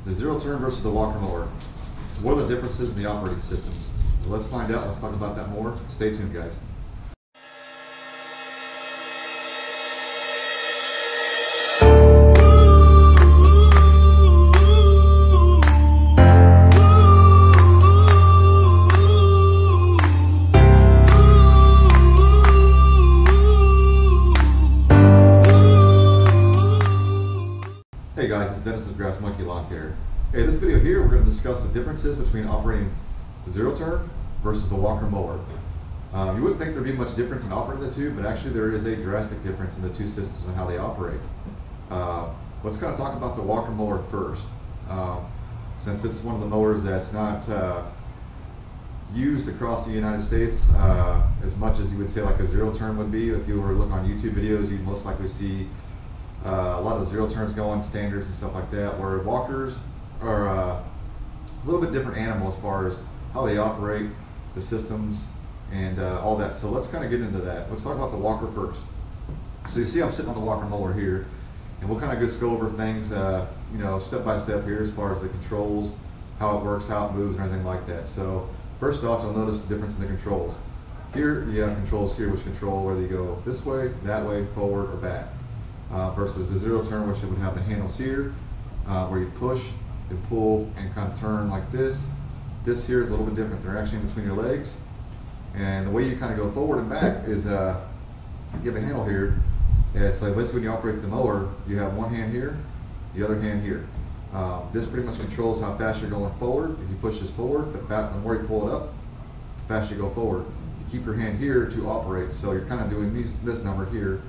The zero turn versus the walker mower. What are the differences in the operating systems? Well, let's find out. Let's talk about that more. Stay tuned, guys. Hey guys, it's Dennis with Grass Monkey Lawn Care. Hey, this video here we're going to discuss the differences between operating the zero turn versus the walker mower. You wouldn't think there'd be much difference in operating the two, but actually there is a drastic difference in the two systems and how they operate. Let's kind of talk about the walker mower first. Since it's one of the mowers that's not used across the United States as much as you would say like a zero turn would be. If you were to look on YouTube videos, you'd most likely see a lot of zero turns going, standards and stuff like that, where walkers are a little bit different animal as far as how they operate, the systems, and all that. So let's kind of get into that. Let's talk about the walker first. So you see I'm sitting on the walker mower here, and we'll kind of just go over things you know, step by step here as far as the controls, how it works, how it moves, and everything like that. So first off, you'll notice the difference in the controls. Here you have controls here which control whether you go this way, that way, forward, or back. Versus the zero turn, which it would have the handles here, where you push and pull and kind of turn like this. This here is a little bit different. They're actually in between your legs. And the way you kind of go forward and back is you have a handle here. Yeah, so basically when you operate the mower, you have one hand here, the other hand here. This pretty much controls how fast you're going forward. If you push this forward, the more you pull it up, the faster you go forward. You keep your hand here to operate, so you're kind of doing this number here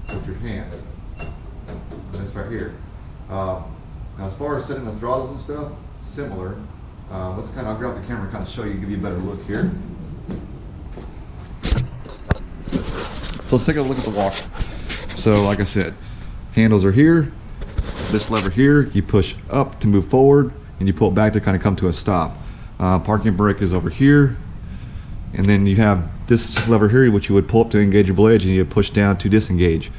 with your hands. And this right here. Now as far as setting the throttles and stuff, similar. Let's kind of, I'll grab the camera and kind of show you, give you a better look here. So let's take a look at the walker. So like I said, handles are here. This lever here, you push up to move forward, and you pull it back to kind of come to a stop. Parking brake is over here. And then you have this lever here, which you would pull up to engage your blades, and you push down to disengage.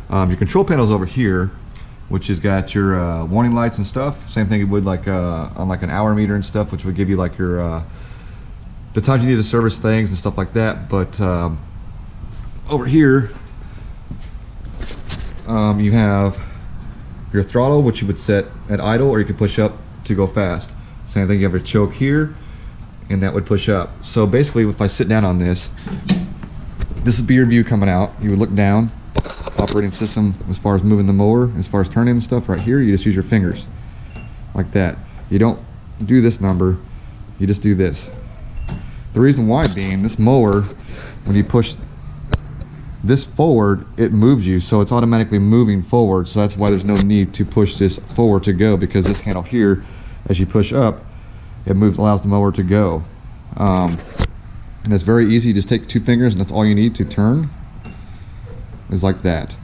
Your control panel's over here, which has got your warning lights and stuff. Same thing you would like on like an hour meter and stuff, which would give you like your the times you need to service things and stuff like that. But over here, you have your throttle, which you would set at idle, or you could push up to go fast. Same thing, you have a choke here, and that would push up. So basically, if I sit down on this, this would be your view coming out. You would look down. Operating system as far as moving the mower, as far as turning and stuff, right here you just use your fingers like that. You don't do this number, you just do this. The reason why being, this mower, when you push this forward, it moves you, so it's automatically moving forward. So that's why there's no need to push this forward to go, because this handle here, as you push up, it moves, allows the mower to go. And it's very easy. You just take two fingers and that's all you need to turn, is like that.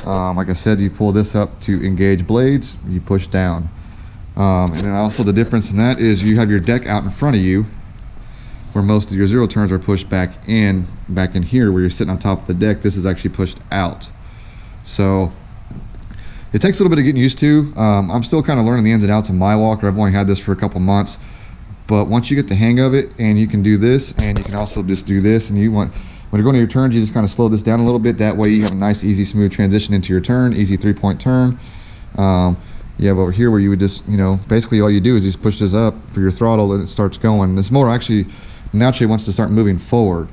Like I said, you pull this up to engage blades, you push down. And then also the difference in that is you have your deck out in front of you, where most of your zero turns are pushed back in here where you're sitting on top of the deck. This is actually pushed out. So it takes a little bit of getting used to. I'm still kind of learning the ins and outs of my walker. I've only had this for a couple months, but once you get the hang of it, and you can do this, and you can also just do this, and when you're going to your turns, you just kind of slow this down a little bit. That way you have a nice, easy, smooth transition into your turn, easy 3-point turn. You have over here where you would just, you know, basically all you do is you just push this up for your throttle and it starts going. This motor actually naturally wants to start moving forward.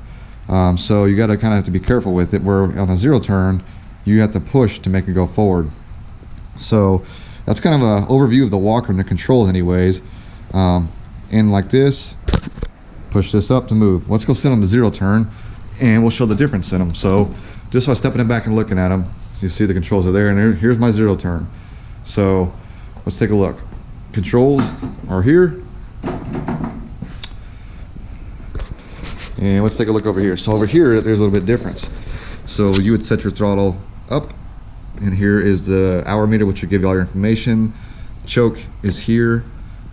So you got to kind of have to be careful with it, where on a zero turn, you have to push to make it go forward. So that's kind of an overview of the walker and the controls anyways. And like this, push this up to move. Let's go sit on the zero turn, and we'll show the difference in them. So just by stepping it back and looking at them, so you see the controls are there, and here's my zero turn. So let's take a look. Controls are here, and let's take a look over here. So over here, there's a little bit difference. So you would set your throttle up, and here is the hour meter, which will give you all your information. Choke is here,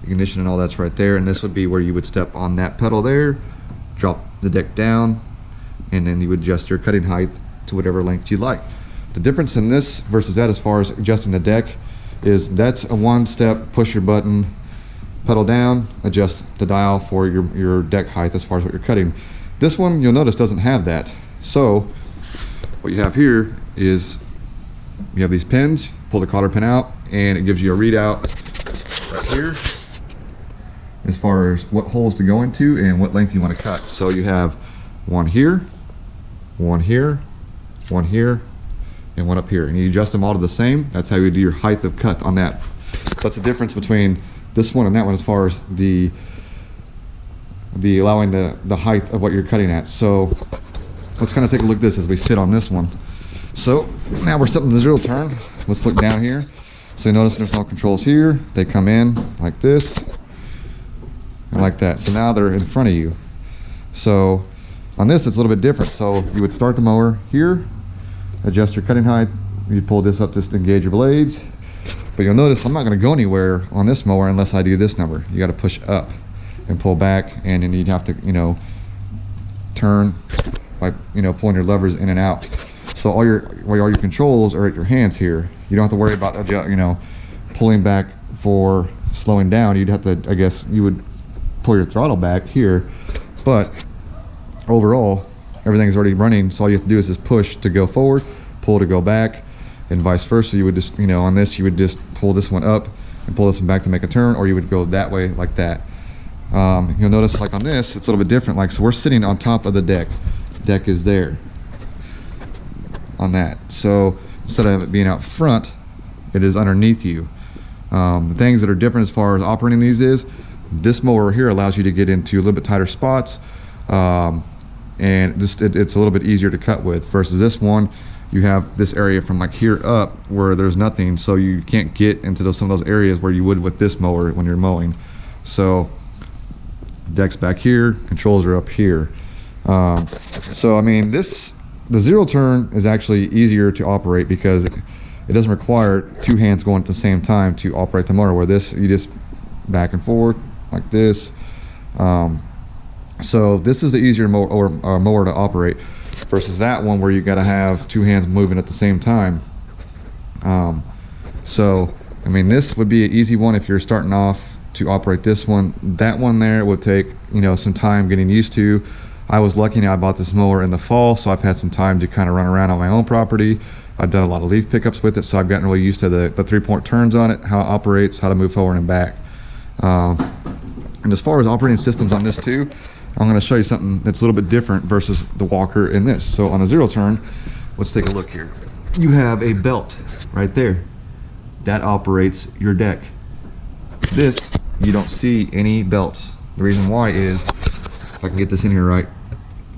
ignition and all that's right there, and this would be where you would step on that pedal there, drop the deck down, and then you would adjust your cutting height to whatever length you like. The difference in this versus that, as far as adjusting the deck, is that's a one-step push your button, pedal down, adjust the dial for your deck height as far as what you're cutting. This one, you'll notice, doesn't have that. So what you have here is you have these pins, pull the cotter pin out, and it gives you a readout right here as far as what holes to go into and what length you want to cut. So you have one here, one here, one here, and one up here, and you adjust them all to the same. That's how you do your height of cut on that. So that's the difference between this one and that one as far as the allowing the height of what you're cutting at. So let's kind of take a look at this as we sit on this one. So now we're setting the 0 turn. Let's look down here. So you notice there's no controls here. They come in like this and like that. So now they're in front of you. So on this, it's a little bit different. So you would start the mower here, adjust your cutting height. You pull this up just to engage your blades. But you'll notice I'm not going to go anywhere on this mower unless I do this number. You got to push up and pull back, and then you'd have to, turn by, pulling your levers in and out. So all your controls are at your hands here. You don't have to worry about, pulling back for slowing down. You'd have to, I guess, you would pull your throttle back here, but overall, everything's already running. So all you have to do is just push to go forward, pull to go back, and vice versa. You would just, on this, you would just pull this one up and pull this one back to make a turn, or you would go that way like that. You'll notice like on this, it's a little bit different. Like, so we're sitting on top of the deck. Deck is there on that. So instead of it being out front, it is underneath you. The things that are different as far as operating these is, this mower here allows you to get into a little bit tighter spots, and it's a little bit easier to cut with, versus this one, you have this area from like here up where there's nothing, so you can't get into some of those areas where you would with this mower when you're mowing. So deck's back here, controls are up here. So I mean, the 0 turn is actually easier to operate because it doesn't require 2 hands going at the same time to operate the mower, where this, you just back and forth like this. So this is the easier mower to operate versus that one where you got to have 2 hands moving at the same time. So I mean, this would be an easy one if you're starting off to operate this one. That one there would take, some time getting used to. I was lucky, I bought this mower in the fall, so I've had some time to kind of run around on my own property. I've done a lot of leaf pickups with it, so I've gotten really used to the 3-point turns on it, how it operates, how to move forward and back. And as far as operating systems on this too, I'm going to show you something that's a little bit different versus the walker in this. So on a 0 turn, let's take a look here. You have a belt right there that operates your deck. This, you don't see any belts. The reason why is, if I can get this in here right,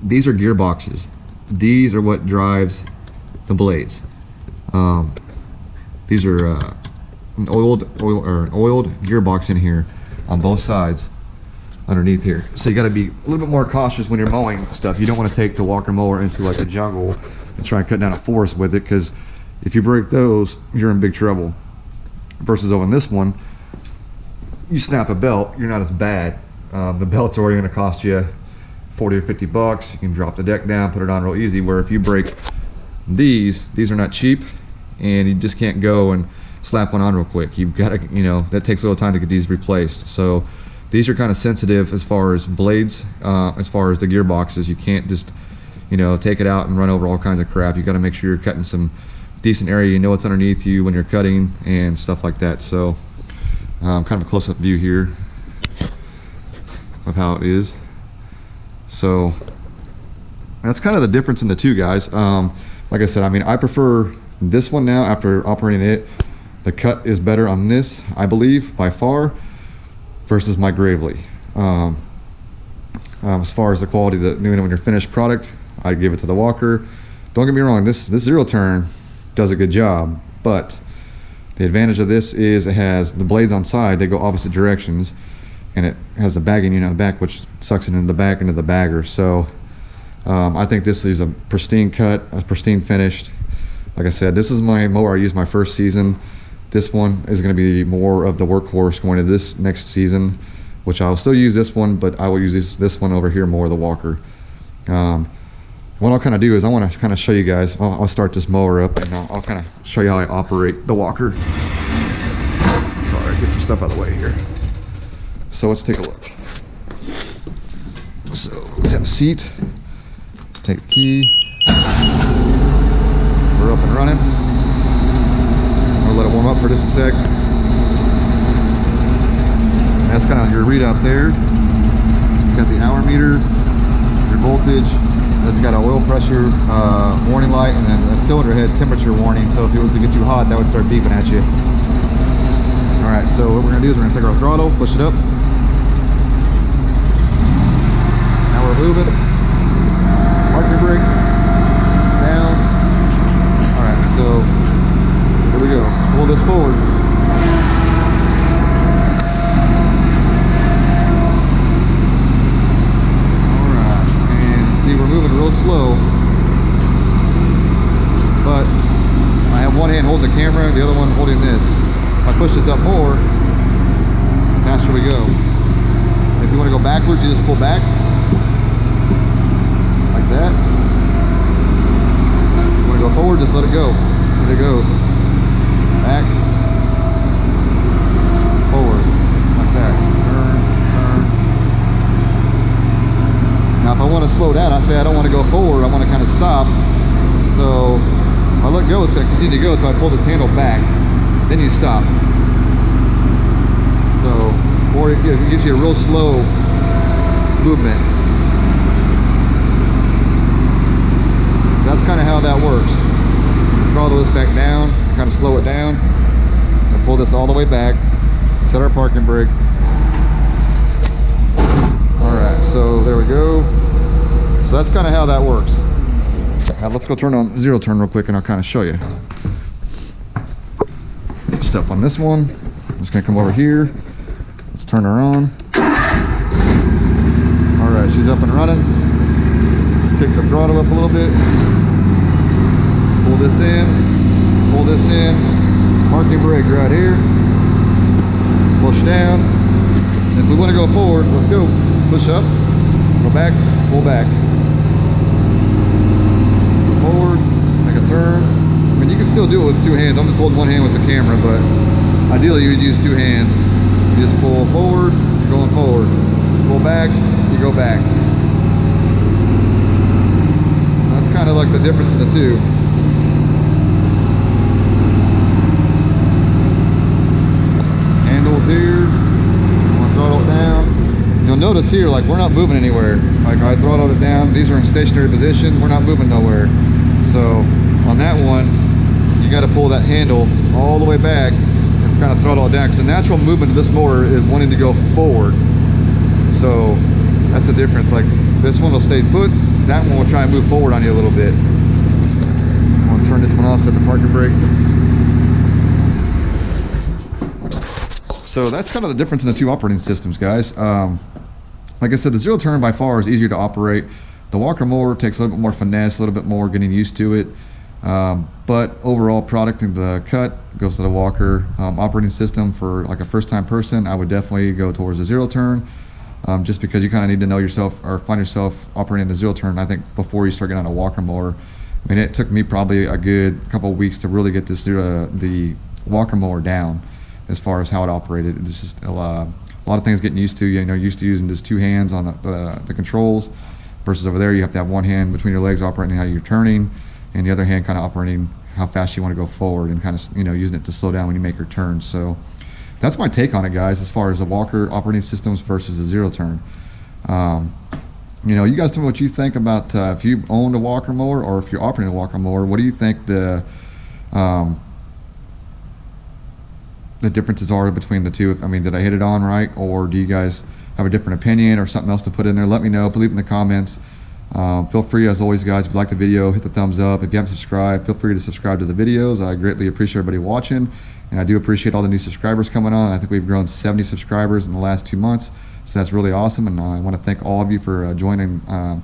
these are gearboxes. These are what drives the blades. These are an oiled gearbox in here on both sides underneath here. So you got to be a little bit more cautious when you're mowing stuff. You don't want to take the walker mower into like a jungle and try and cut down a forest with it, because if you break those, you're in big trouble. Versus over on this one, you snap a belt, you're not as bad. The belt's already going to cost you 40 or 50 bucks. You can drop the deck down, put it on real easy, where if you break these are not cheap, and you just can't go and slap one on real quick. You've got to, that takes a little time to get these replaced. So these are kind of sensitive as far as blades, as far as the gearboxes. You can't just, take it out and run over all kinds of crap. You got to make sure you're cutting some decent area. You know what's underneath you when you're cutting and stuff like that. So kind of a close-up view here of how it is. So that's kind of the difference in the two, guys. Like I said, I mean, I prefer this one now after operating it. The cut is better on this, I believe, by far, versus my Gravely. As far as the quality, when you're finished product, I give it to the walker. Don't get me wrong, this 0 turn does a good job, but the advantage of this is it has the blades on side, they go opposite directions, and it has a bagging unit on the back, which sucks it into the back into the bagger. So I think this is a pristine cut, a pristine finished. Like I said, this is my mower I used my first season. This one is going to be more of the workhorse going to this next season, which I will still use this one, but I will use this one over here more, the walker. What I'll kind of do is I want to kind of show you guys, I'll start this mower up and I'll kind of show you how I operate the walker. stuff out of the way here. So let's take a look. So let's have a seat. Take the key. We're up and running. I'll let it warm up for just a sec. That's kind of your readout there. You've got the hour meter, your voltage. It's got an oil pressure warning light, and then a cylinder head temperature warning. So if it was to get too hot, that would start beeping at you. All right, so what we're gonna do is we're gonna take our throttle, push it up. Now we're moving. Park your brake. Down. All right, so here we go. Pull this forward. All right, and see, we're moving real slow, but I have one hand holding the camera, the other one holding this. If I push this up more, the faster we go. If you want to go backwards, you just pull back like that. If you want to go forward, just let it go. There it goes. Back, forward, like that. Turn, turn. Now if I want to slow down, I say I don't want to go forward, I want to kind of stop. So if I let go, it's going to continue to go until I pull this handle back. Then you stop. So, or it gives you a real slow movement. So that's kind of how that works. Throttle this back down, kind of slow it down, and pull this all the way back. Set our parking brake. All right, so there we go. So that's kind of how that works. Now let's go turn on zero turn real quick, and I'll kind of show you. Step on this one. I'm just gonna come over here. Let's turn her on. All right, she's up and running. Let's kick the throttle up a little bit. Pull this in. Pull this in. Parking brake right here. Push down. And if we want to go forward, let's go. Let's push up. Go back. Pull back. Go forward. Make a turn. I mean, you can still do it with two hands. I'm just holding one hand with the camera, but ideally you would use two hands. You just pull forward, you're going forward. Pull back, you go back. That's kind of like the difference in the two. Handles here. I'm gonna throttle it down. You'll notice here, like, we're not moving anywhere. Like, I throttled it down. These are in stationary position. We're not moving nowhere. So on that one, you got to pull that handle all the way back and kind of throttle it down, because the natural movement of this mower is wanting to go forward. So that's the difference. Like, this one will stay put, that one will try and move forward on you a little bit. I'm going to turn this one off, set the parking brake. So that's kind of the difference in the two operating systems, guys. Like I said, the zero turn by far is easier to operate. The walker mower takes a little bit more finesse, a little bit more getting used to it. But overall, product and the cut goes to the walker. Operating system for like a first-time person, I would definitely go towards the zero turn, just because you kind of need to know yourself or find yourself operating the zero turn. I think before you start getting on a walker mower, I mean, it took me probably a good couple of weeks to really get this the walker mower down as far as how it operated. It's just a lot of things getting used to. You know, used to using just two hands on the controls, versus over there you have to have one hand between your legs operating how you're turning, and the other hand kind of operating how fast you want to go forward, and kind of, you know, using it to slow down when you make your turn. So that's my take on it, guys, as far as the walker operating systems versus the zero turn. You know, you guys tell me what you think about if you owned a walker mower or if you're operating a walker mower. What do you think the differences are between the two? I mean, did I hit it on right, or do you guys have a different opinion or something else to put in there? Let me know. Leave it in the comments. Feel free, as always, guys, if you like the video, hit the thumbs up. If you haven't subscribed, feel free to subscribe to the videos. I greatly appreciate everybody watching, and I do appreciate all the new subscribers coming on. I think we've grown 70 subscribers in the last 2 months, so that's really awesome. And I want to thank all of you for joining on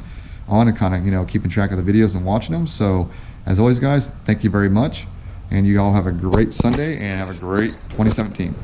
and kind of, you know, keeping track of the videos and watching them. So as always, guys, thank you very much, and you all have a great Sunday and have a great 2017.